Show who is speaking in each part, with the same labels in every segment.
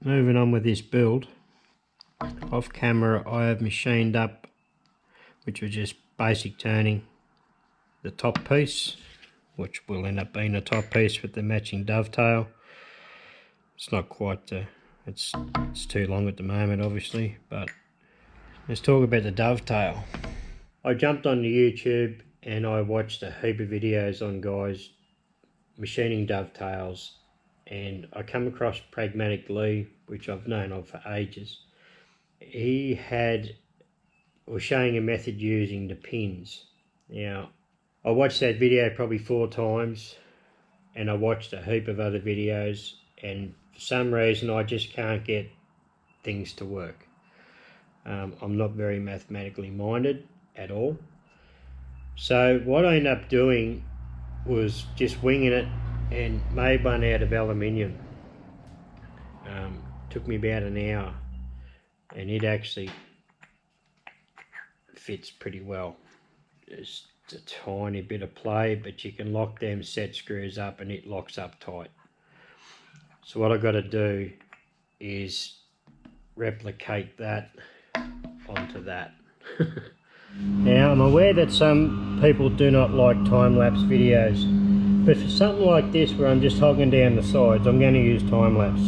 Speaker 1: moving on with this build. Off camera I have machined up, which was just basic turning, the top piece, which will end up being a top piece with the matching dovetail. It's not quite, it's too long at the moment obviously, but let's talk about the dovetail. I jumped on the YouTube and I watched a heap of videos on guys machining dovetails, and I come across Pragmatic Lee, which I've known of for ages. He was showing a method using the pins. Now, I watched that video probably 4 times, and I watched a heap of other videos, and for some reason I just can't get things to work. I'm not very mathematically minded at all. So what I ended up doing was just winging it and made one out of aluminium. Took me about an hour, and it actually fits pretty well. There's a tiny bit of play, but you can lock them set screws up and it locks up tight. So what I've got to do is replicate that onto that. Now, I'm aware that some people do not like time-lapse videos, but for something like this where I'm just hogging down the sides, I'm going to use time-lapse.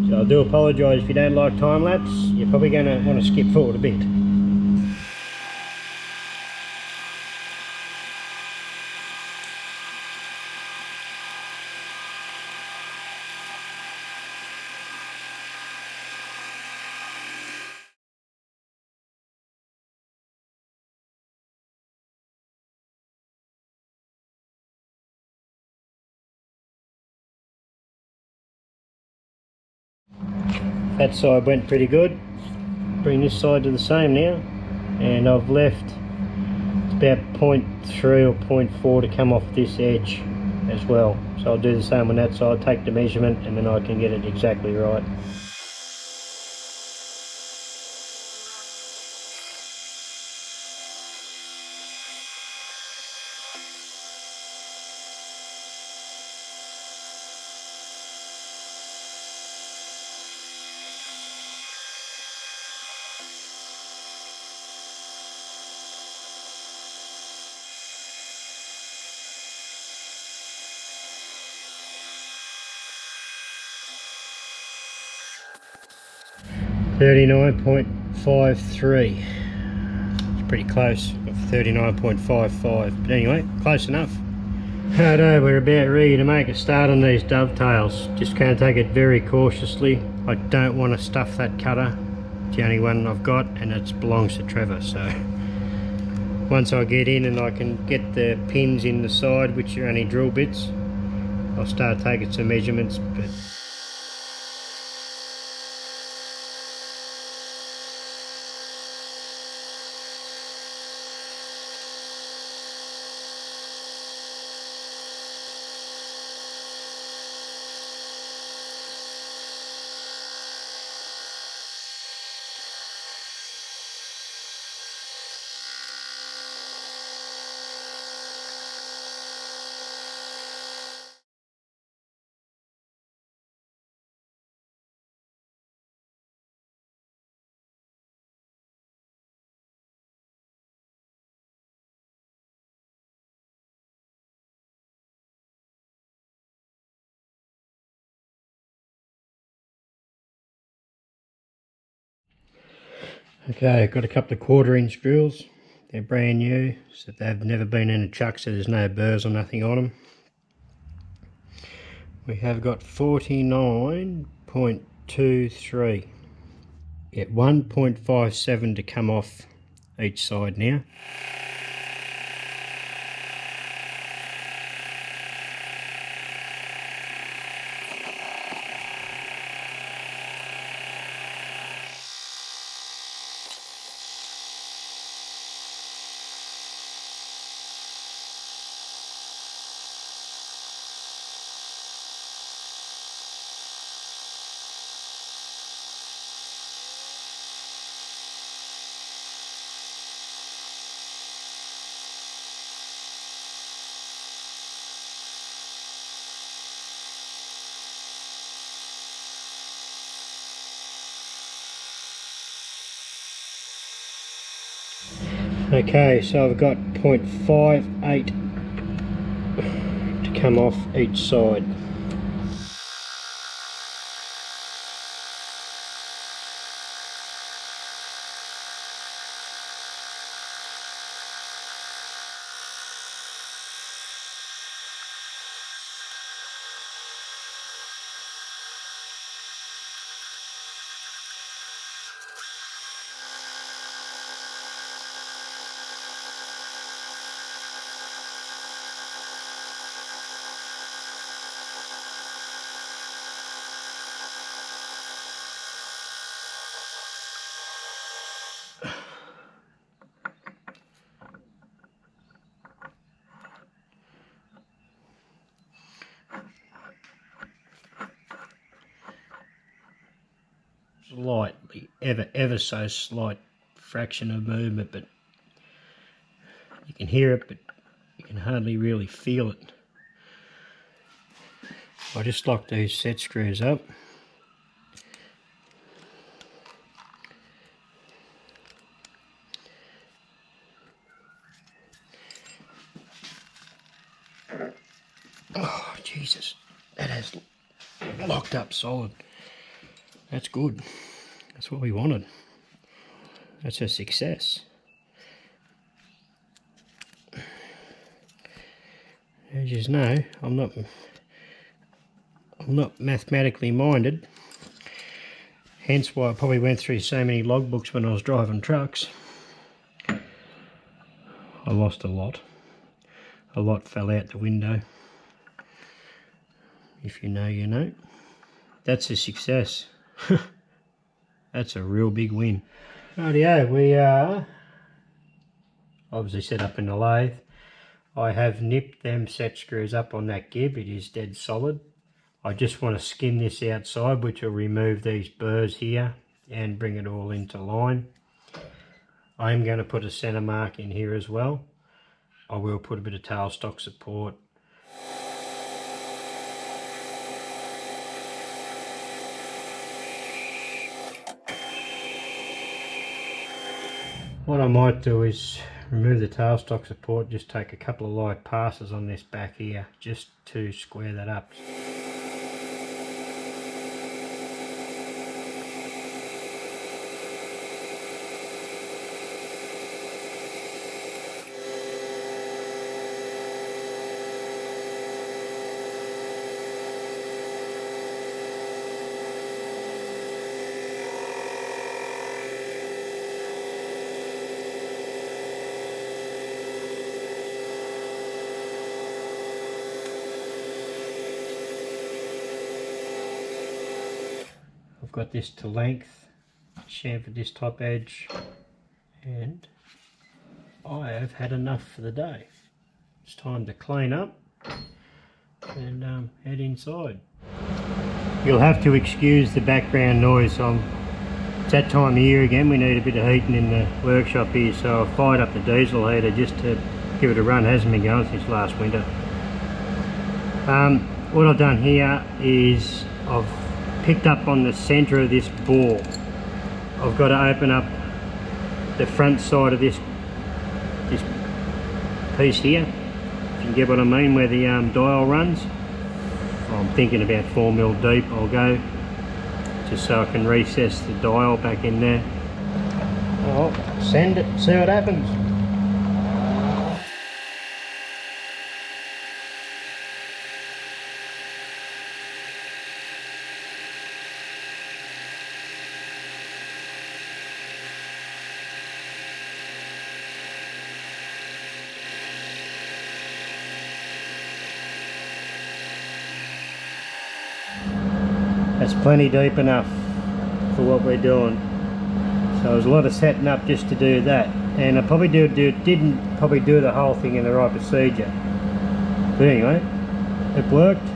Speaker 1: So I do apologise if you don't like time-lapse. You're probably going to want to skip forward a bit. That side went pretty good. Bring this side to the same now, and I've left about 0.3 or 0.4 to come off this edge as well. So I'll do the same on that side, take the measurement, and then I can get it exactly right. .53. It's pretty close. Got 39.55, but anyway, close enough. Righto, we're about ready to make a start on these dovetails. Just going to take it very cautiously. I don't want to stuff that cutter. It's the only one I've got, and it belongs to Trevor. So once I get in and I can get the pins in the side, which are only drill bits, I'll start taking some measurements. But okay, I've got a couple of 1/4 inch drills. They're brand new, so they've never been in a chuck, so there's no burrs or nothing on them. We have got 49.23. Get 1.57 to come off each side now. Okay, so I've got 0.58 to come off each side. Slightly, ever so slight fraction of movement, but you can hear it, but you can hardly really feel it. I just lock these set screws up. Oh Jesus, that has locked up solid. That's good. That's what we wanted. That's a success. As you know, I'm not mathematically minded. Hence why I probably went through so many logbooks when I was driving trucks. I lost a lot. A lot fell out the window. If you know, you know. That's a success. That's a real big win. Rightio, we are obviously set up in the lathe. I have nipped them set screws up on that gib. It is dead solid. I just want to skim this outside, which will remove these burrs here and bring it all into line. I am going to put a centre mark in here as well. I will put a bit of tailstock support. What I might do is remove the tailstock support, just take a couple of light passes on this back here just to square that up. I've got this to length, chamfered this top edge, and I have had enough for the day. It's time to clean up and head inside. You'll have to excuse the background noise. It's that time of year again, we need a bit of heating in the workshop here, so I've fired up the diesel heater just to give it a run. It hasn't been going since last winter. What I've done here is I've picked up on the centre of this bore. I've got to open up the front side of this piece here, if you can get what I mean, where the dial runs. I'm thinking about 4mm deep I'll go, just so I can recess the dial back in there. I'll send it, see what happens. That's plenty deep enough for what we're doing. So there's a lot of setting up just to do that, and I probably didn't probably do the whole thing in the right procedure. But anyway, it worked.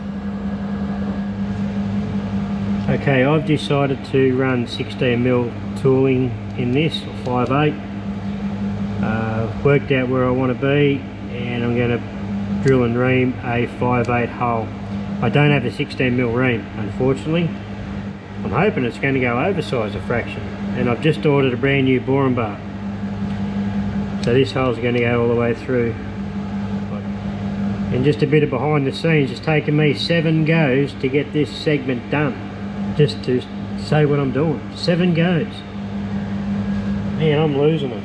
Speaker 1: Okay, I've decided to run 16mm tooling in this, or 5/8. Worked out where I want to be, and I'm going to drill and ream a 5/8 hole. I don't have a 16mm ream, unfortunately. I'm hoping it's going to go oversized a fraction, and I've just ordered a brand new boring bar. So this hole's going to go all the way through. And just a bit of behind the scenes, it's taken me 7 goes to get this segment done. Just to say what I'm doing. 7 goes. Man, I'm losing it.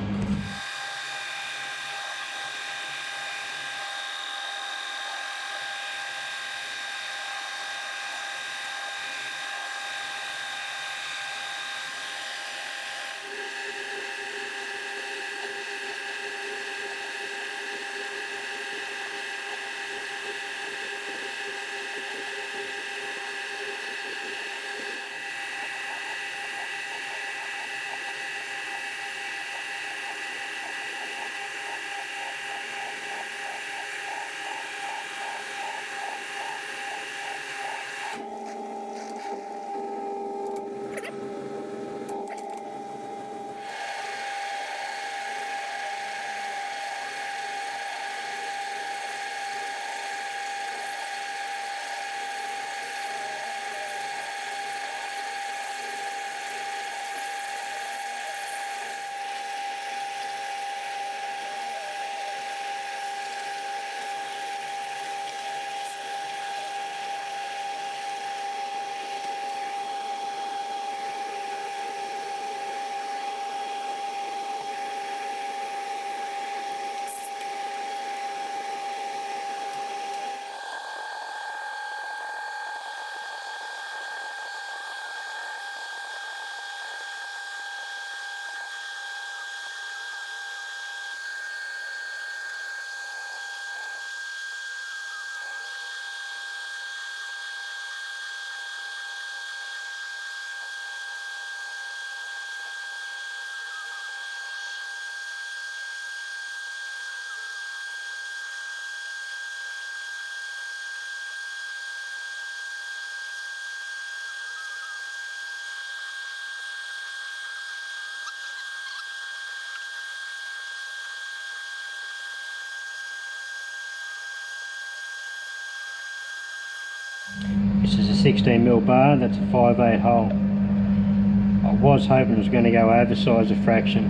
Speaker 1: This is a 16mm bar, that's a 5/8 hole. I was hoping it was going to go oversize a fraction,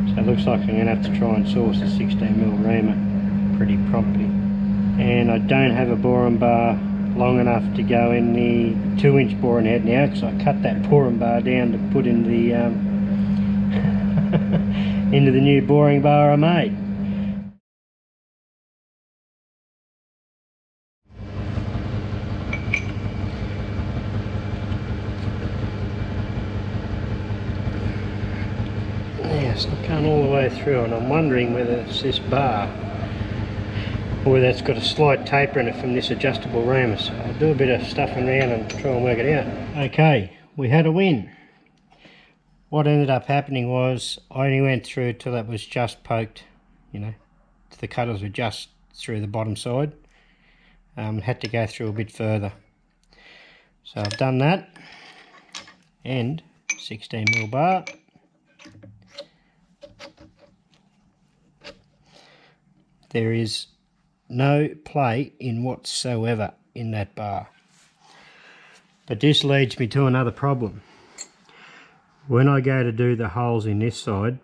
Speaker 1: so it looks like I'm going to have to try and source a 16mm reamer pretty promptly. And I don't have a boring bar long enough to go in the 2-inch boring head now, because I cut that boring bar down to put in the into the new boring bar I made. Yes, I've gone all the way through, and I'm wondering whether it's this bar or whether it's got a slight taper in it from this adjustable reamer. So I'll do a bit of stuffing around and try and work it out. Okay, we had a win. What ended up happening was I only went through till it was just poked, you know, the cutters were just through the bottom side. Had to go through a bit further. So I've done that, and 16mm bar. There is no play in whatsoever in that bar. But this leads me to another problem. When I go to do the holes in this side,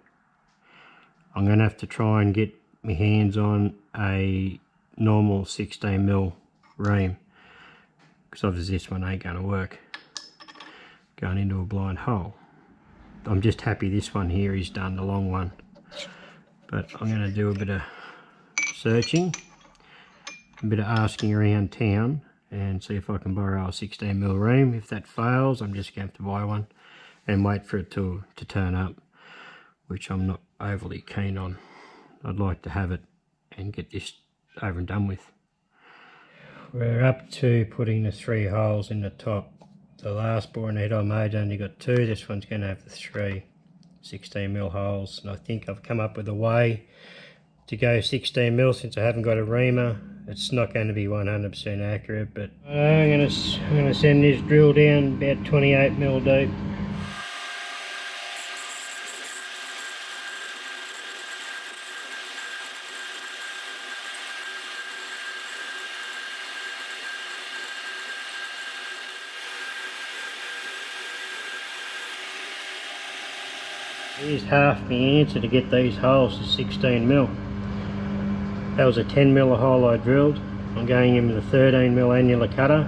Speaker 1: I'm going to have to try and get my hands on a normal 16mm ream, because obviously this one ain't going to work going into a blind hole. I'm just happy this one here is done, the long one. But I'm going to do a bit of searching, a bit of asking around town, and see if I can borrow a 16mm ream. If that fails, I'm just going to have to buy one and wait for it to turn up, which I'm not overly keen on. I'd like to have it and get this over and done with. We're up to putting the 3 holes in the top. The last boring head I made only got 2. This one's going to have the 3 16mm holes, and I think I've come up with a way to go 16mm since I haven't got a reamer. It's not going to be 100% accurate, but I'm going to send this drill down about 28mm deep. Here's half the answer to get these holes to 16mm. That was a 10mm hole I drilled. I'm going in with a 13mm annular cutter,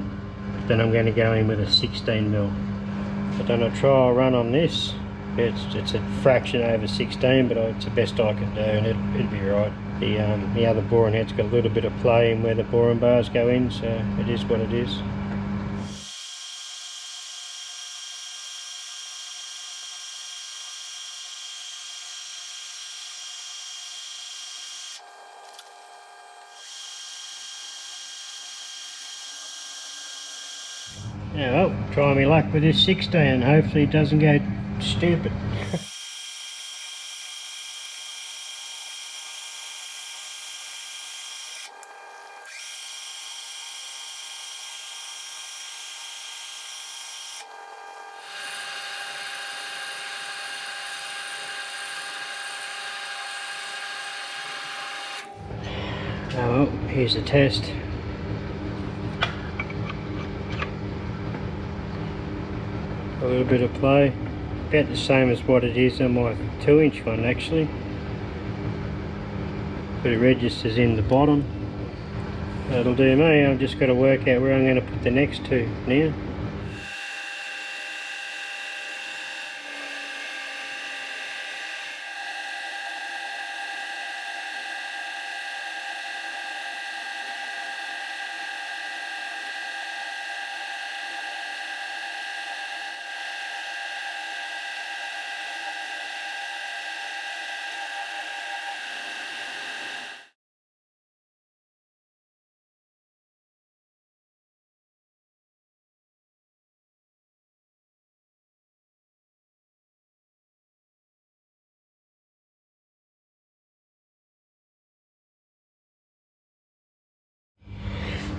Speaker 1: then I'm going to go in with a 16mm. I've done a trial run on this. It's a fraction over 16, but it's the best I can do, and it'll be right. The other boring head's got a little bit of play in where the boring bars go in, so it is what it is. Yeah, well, try me luck with this 16 and hopefully it doesn't go stupid. Oh well, here's the test. A little bit of play, about the same as what it is on my 2-inch one actually, but it registers in the bottom. That'll do me. I've just got to work out where I'm going to put the next two now.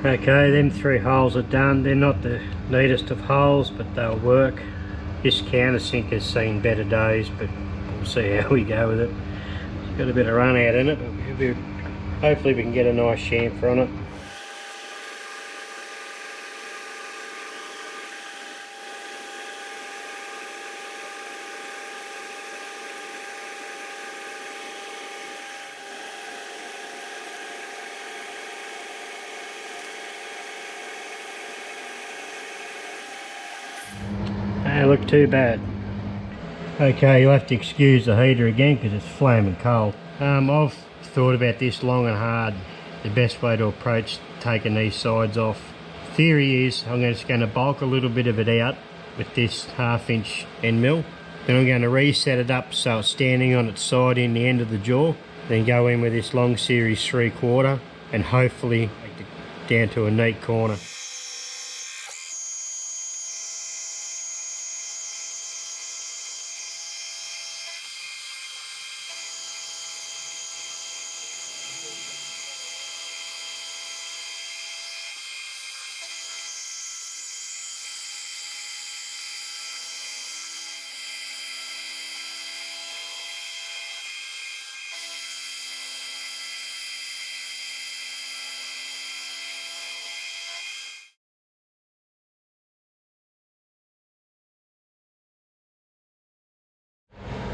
Speaker 1: Okay, them 3 holes are done. They're not the neatest of holes, but they'll work. This countersink has seen better days, but we'll see how we go with it. It's got a bit of run out in it, but hopefully we can get a nice chamfer on it. Don't look too bad. Okay, you'll have to excuse the heater again because it's flaming cold. I've thought about this long and hard, the best way to approach taking these sides off. Theory is I'm just going to bulk a little bit of it out with this 1/2-inch end mill. Then I'm going to reset it up so it's standing on its side in the end of the jaw. Then go in with this long series 3/4 and hopefully make it down to a neat corner.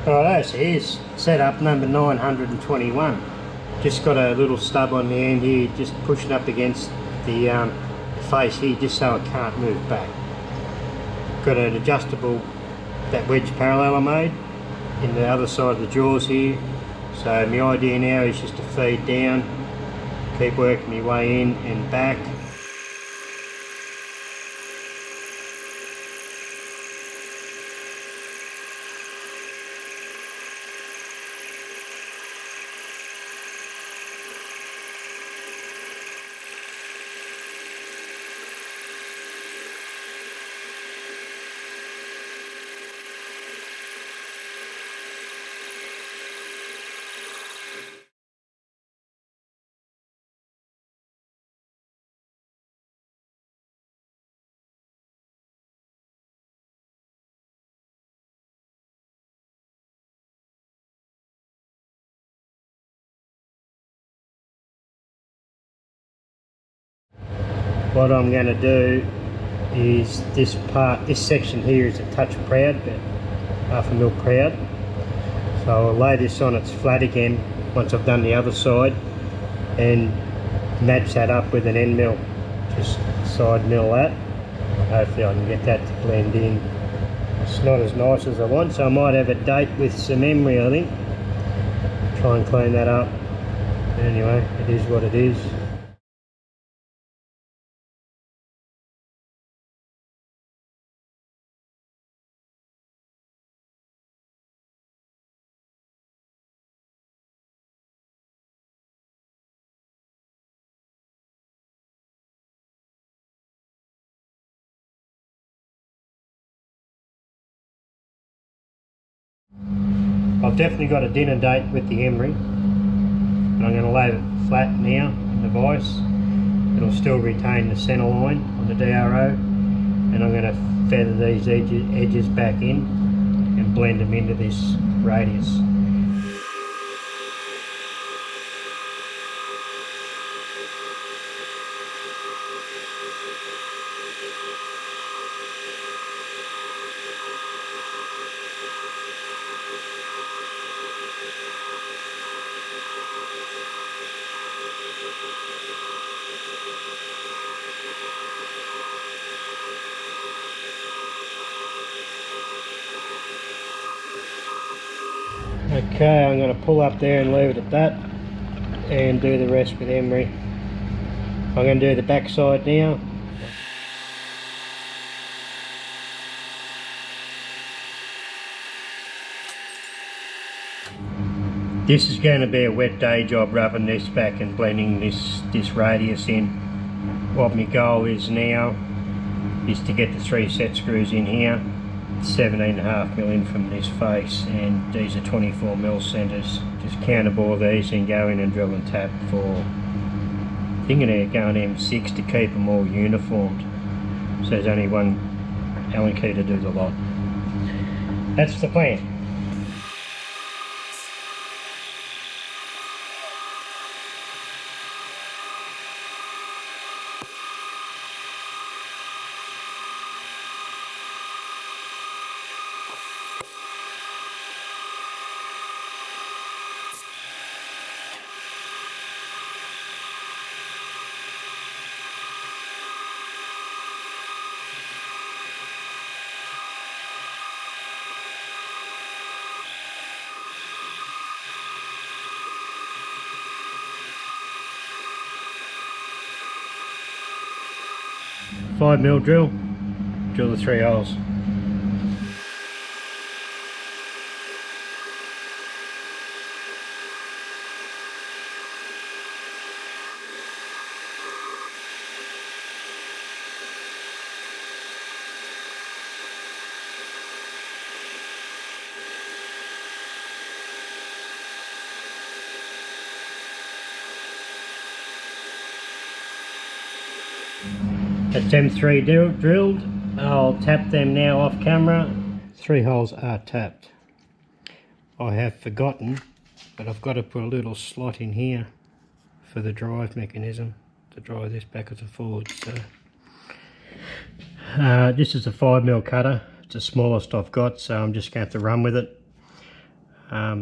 Speaker 1: Righto, so here's setup number 921. Just got a little stub on the end here, just pushing up against the face here, just so it can't move back. Got an adjustable, that wedge parallel I made, in the other side of the jaws here. So my idea now is just to feed down, keep working my way in and back. What I'm going to do is this section here is a touch proud, about 1/2 mil proud. So I'll lay this on its flat again once I've done the other side and match that up with an end mill. Just side mill that. Hopefully I can get that to blend in. It's not as nice as I want, so I might have a date with some emery, I think. Try and clean that up. Anyway, it is what it is. I've definitely got a dinner date with the emery, and I'm going to lay it flat now in the vise. It'll still retain the centre line on the DRO, and I'm going to feather these edges back in and blend them into this radius. Okay, I'm going to pull up there and leave it at that and do the rest with emery. I'm going to do the back side now. This is going to be a wet day job, rubbing this back and blending this radius in. What my goal is now is to get the 3 set screws in here, 17.5mm in from this face, and these are 24mm centres. Just counterbore these and go in and drill and tap for, I think they're going M6 to keep them all uniformed. So there's only one Allen key to do the lot. That's the plan. $5mm drill the 3 holes. That's them 3 drilled. I'll tap them now off camera. 3 holes are tapped. I have forgotten, but I've got to put a little slot in here for the drive mechanism to drive this backwards and forwards. So this is a 5mm cutter. It's the smallest I've got, so I'm just going to have to run with it.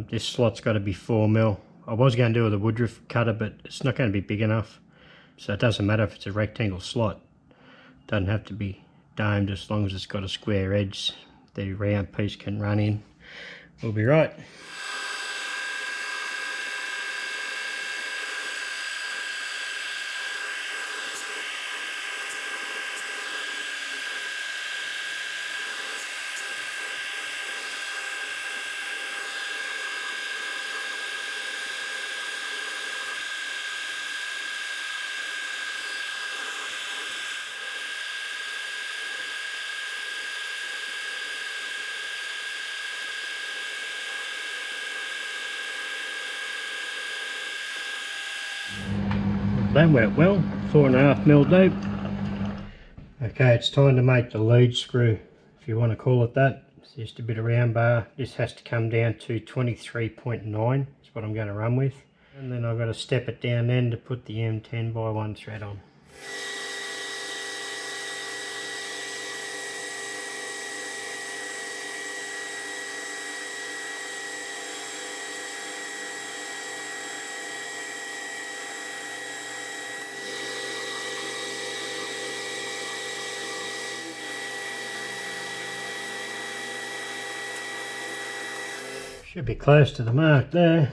Speaker 1: This slot's got to be 4mm. I was going to do with a Woodruff cutter, but it's not going to be big enough, so it doesn't matter if it's a rectangle slot. It doesn't have to be domed, as long as it's got a square edge the round piece can run in. We'll be right. That went well, 4.5mm deep. Okay, it's time to make the lead screw, if you want to call it that. It's just a bit of round bar. This has to come down to 23.9 is what I'm going to run with. And then I've got to step it down then to put the M10x1 thread on. Should be close to the mark there.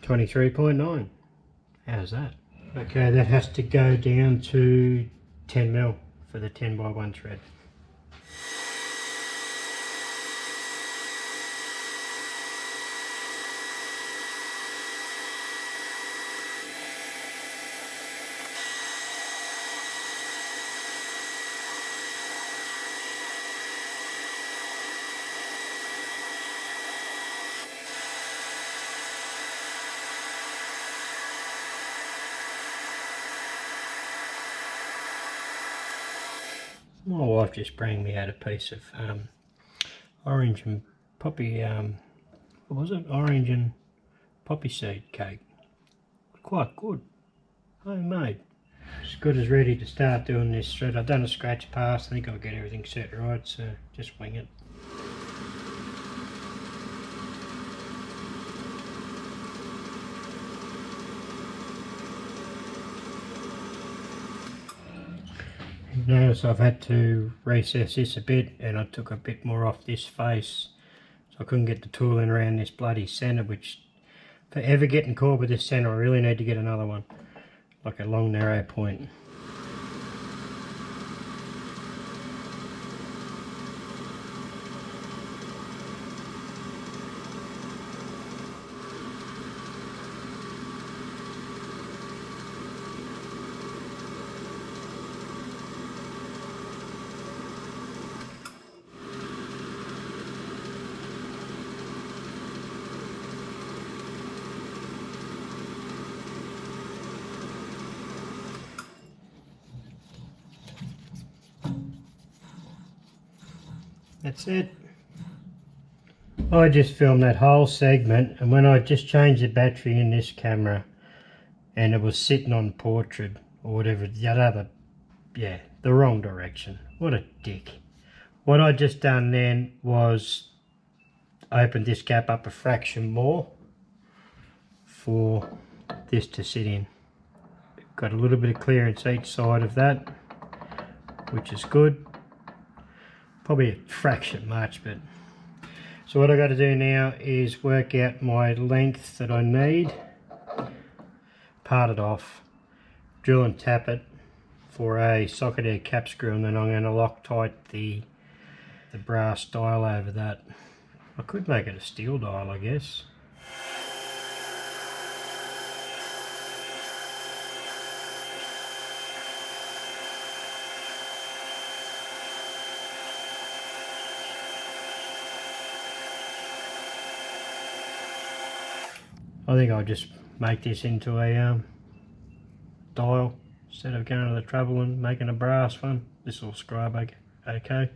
Speaker 1: 23.9. How's that? Okay, that has to go down to 10mm for the 10x1 thread. My wife just brought me out a piece of orange and poppy, what was it? Orange and poppy seed cake. Quite good. Homemade. As good as ready to start doing this thread. I've done a scratch pass. I think I'll get everything set right, so just wing it. Notice I've had to recess this a bit, and I took a bit more off this face, so I couldn't get the tool in around this bloody centre, which for ever getting caught with this centre I really need to get another one, like a long narrow point. That's it. I just filmed that whole segment, and when I just changed the battery in this camera and it was sitting on portrait or whatever, the wrong direction. What a dick. What I just done then was opened this gap up a fraction more for this to sit in. Got a little bit of clearance each side of that, which is good. Probably a fraction much, but so what I got to do now is work out my length that I need, part it off, drill and tap it for a socket head cap screw, and then I'm going to Loctite the brass dial over that. I could make it a steel dial, I guess. I think I'll just make this into a dial instead of going to the trouble and making a brass one. This will scribe okay.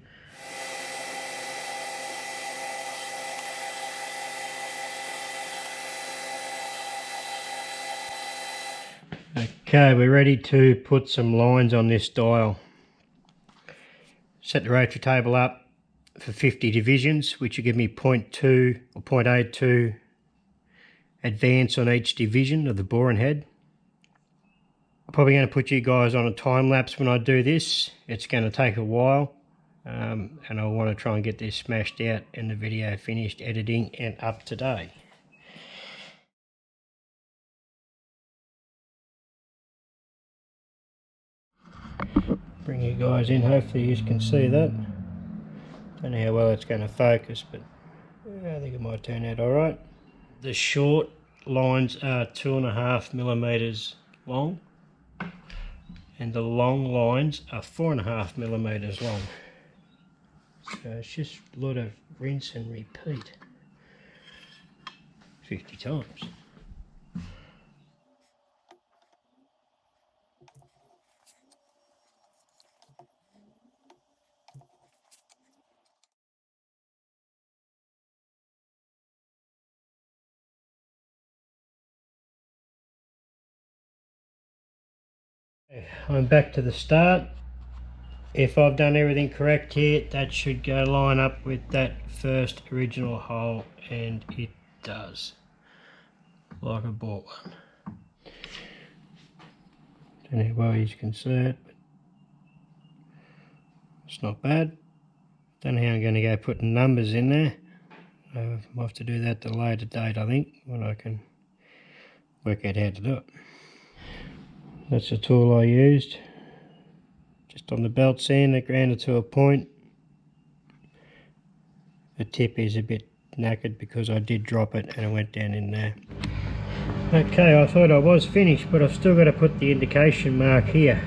Speaker 1: Okay, we're ready to put some lines on this dial. Set the rotary table up for 50 divisions, which will give me 0.2 or 0.82 advance on each division of the boring head. I'm probably going to put you guys on a time lapse when I do this. It's going to take a while, and I want to try and get this smashed out and the video finished editing and up today. Bring you guys in, hopefully you can see that. Don't know how well it's going to focus, but I think it might turn out alright. The short lines are 2.5mm long, and the long lines are 4.5mm long. So it's just a lot of rinse and repeat 50 times. I'm back to the start. If I've done everything correct here, that should go line up with that first original hole, and it does, like I bought one. Don't know how well you can see it, but it's not bad. Don't know how I'm going to go putting numbers in there. I'll have to do that at a later date, I think, when I can work out how to do it. That's the tool I used. Just on the belt sander, ground it to a point. The tip is a bit knackered because I did drop it and it went down in there. Okay, I thought I was finished, but I've still got to put the indication mark here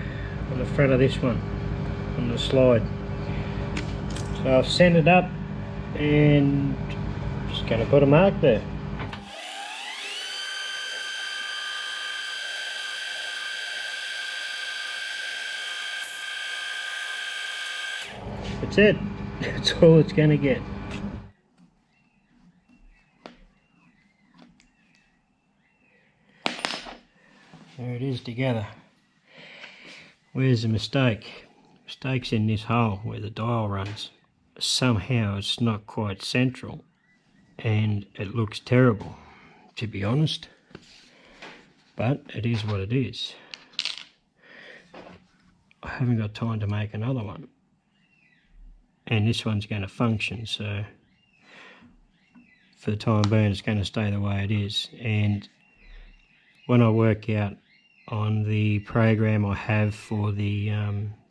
Speaker 1: on the front of this one, on the slide. So I've sent it up and just going to put a mark there. That's it. That's all it's going to get. There it is together. Where's the mistake? Mistake's in this hole where the dial runs. Somehow it's not quite central and it looks terrible, to be honest. But it is what it is. I haven't got time to make another one. And this one's going to function, so for the time being it's going to stay the way it is. And when I work out on the program I have for the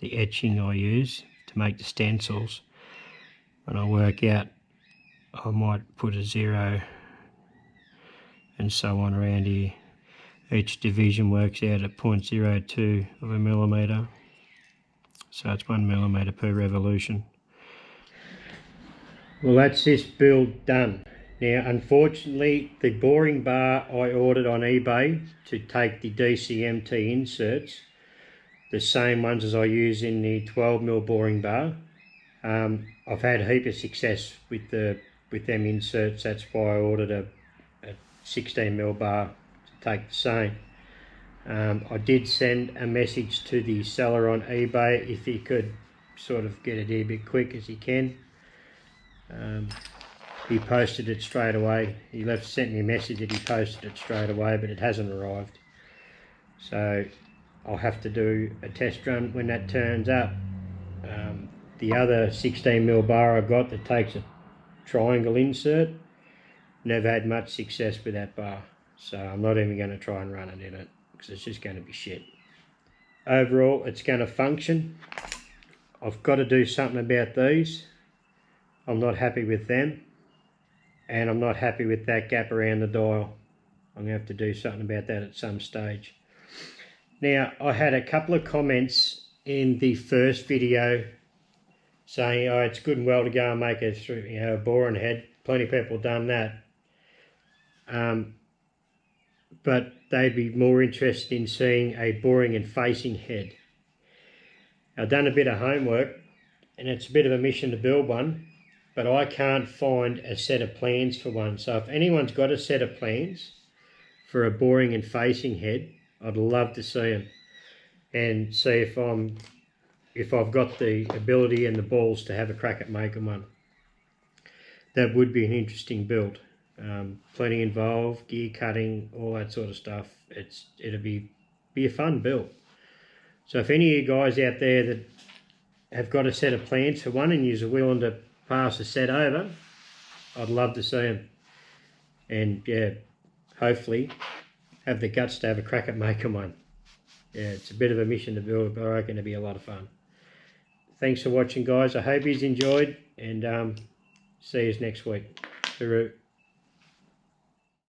Speaker 1: etching I use to make the stencils, when I work out, I might put a 0 and so on around here. Each division works out at 0.02 of a millimetre, so it's 1 millimetre per revolution. Well, that's this build done. Now, unfortunately, the boring bar I ordered on eBay to take the DCMT inserts, the same ones as I use in the 12mm boring bar, I've had a heap of success with them inserts. That's why I ordered a 16mm bar to take the same. I did send a message to the seller on eBay if he could sort of get it here a bit quick as he can. He posted it straight away. He sent me a message that he posted it straight away, but it hasn't arrived. So I'll have to do a test run when that turns up. The other 16mm bar I got that takes a triangle insert, never had much success with that bar. So I'm not even going to try and run it in it because it's just going to be shit. Overall, it's going to function. I've got to do something about these. I'm not happy with them. And I'm not happy with that gap around the dial. I'm going to have to do something about that at some stage. Now, I had a couple of comments in the first video saying, oh, it's good and well to go and make a boring head. Plenty of people have done that. But they'd be more interested in seeing a boring and facing head. I've done a bit of homework, and it's a bit of a mission to build one, but I can't find a set of plans for one. So if anyone's got a set of plans for a boring and facing head, I'd love to see them and see if I've got the ability and the balls to have a crack at making one. That would be an interesting build. Plenty involved, gear cutting, all that sort of stuff. It'll be a fun build. So if any of you guys out there that have got a set of plans for one and you're willing to pass a set over, I'd love to see them. And yeah, hopefully have the guts to have a crack at making one. Yeah, it's a bit of a mission to build, but I reckon it'll be a lot of fun. Thanks for watching, guys. I hope you've enjoyed, and see you next week. Hooroo.